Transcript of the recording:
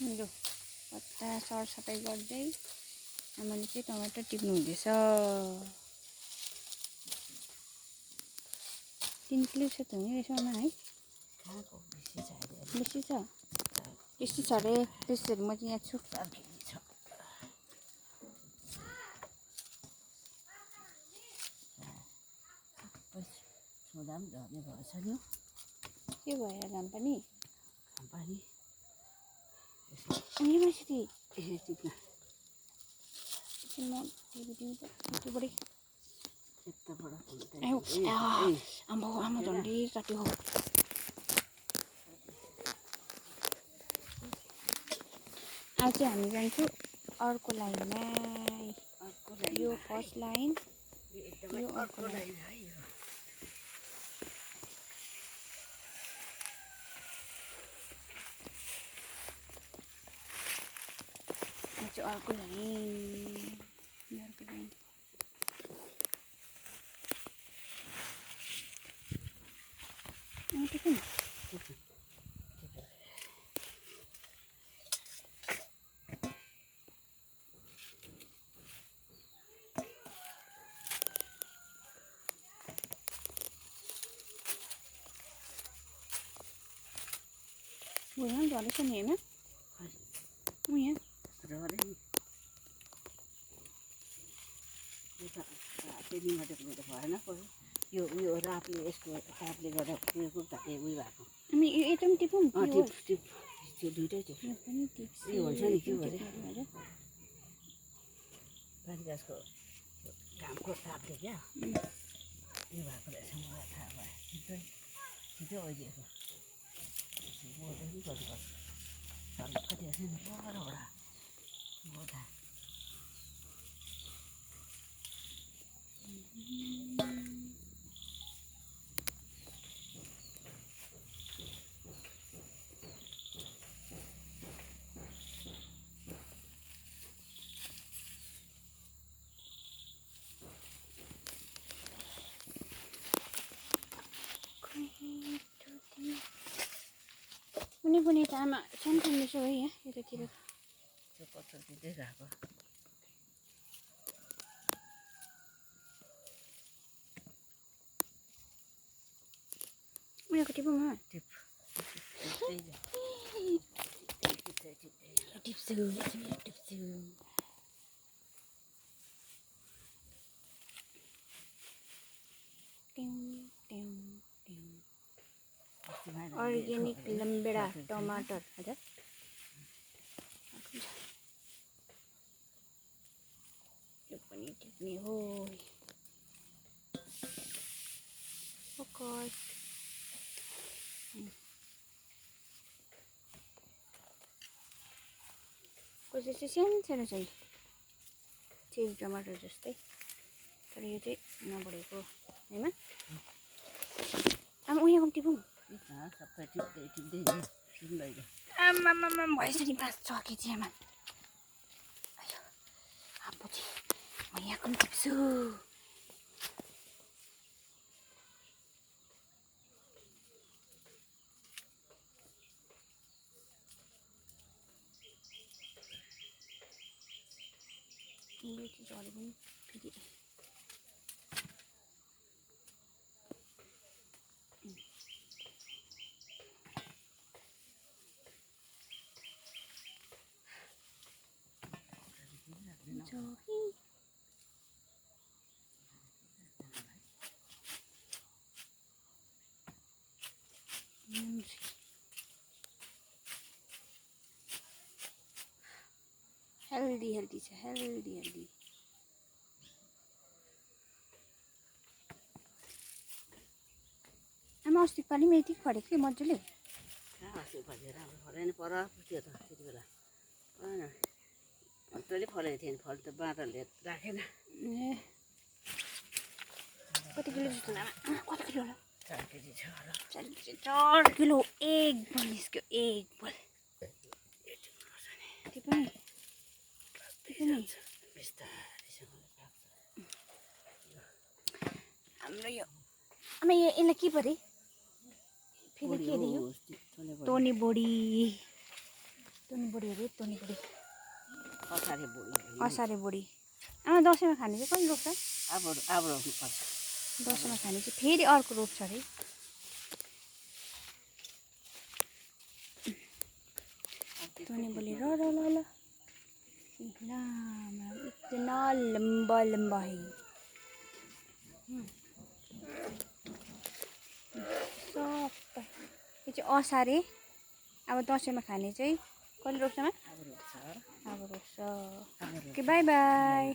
लु पत्ता सरसफाइ गर्दै आमाले चाहिँ टमाटर टिप्नु हुँदैछ। 3 किलो छ त हुने रहेछ आमा है? बेसी छ अरे त्यसरी म चाहिँ यहाँ छु। के भयो घामपानी? अनि मासुरी आमा झन्डै काट्यो। आज चाहिँ हामी जान्छौँ अर्को लाइनमा। यो फर्स्ट लाइन, यो अर्को लाइन। अर्को लाइन, अर्को लाइन। वो यहाँ झरेछ नि होइन? ऊ यहाँ भएन यो उयो रापले यसको रापले गर्दा उयो भएको। अनि यो यता पनि टिपौँ? त्यो दुइटै थियो उयो हुन्छ नि के गरे बारीगाछको घामको तापले क्या यो भएको रहेछ। मलाई थाहा भयो छिटो छिटो ओइदिएको बोल्दै गर्नुपर्छ। कति रहेछ नि बडा बोधा कुनै आमा सानो छ है यहाँ यतातिर। त्यो पत्थर दिँदै गएको उनीहरूको टिपौँ न? टिप्छु। अर्ग्यानिक लम्बेडा टमाटर हजुर यो पनि टिप्ने हो। फोकस कसै चाहिँ सानो छ चेरी टमाटर जस्तै, तर यो चाहिँ नबढेको होइन। अब उयोको टिपौँ? सबै टिप्दै आमामामा भएछ नि 5-6 केजी आमा। अब चाहिँ म यहाँको पनि टिप्छु। यो चाहिँ झरे पनि फेरि हेल्दी छ हेल्दी। आमा अस्ति पालि पनि यति फलेको थियो मजाले। फलेन पर त्यो त त्यति बेला मजाले फलेको थियो नि। फल त बाँदरले राखेन। ए कति किलो जस्तो आमा? कति किलो होला? 4 केजी छ होला। 4 किलो एक बल निस्क्यो। एक बल त्यो पनि हाम्रो यो आमा यसलाई के परे फेरि के दियो? तोनी बोडी तोनी बुढी अरे तोनी बुढी असारे बुढी असारे बुढी आमा दसैँमा खाने चाहिँ कहिले रोप्छ अब रोप्नुपर्छ दसैँमा खाने चाहिँ फेरि अर्को रोप्छ अरे तोनी बोली र ल ल लामा इतना लम्बा लम्बा है सबै यो चाहिँ असारे अब दसैँमा खाने चाहिँ कहिले रोप्छमा अब रोप्छ अब रोप्छ ओके बाई बाई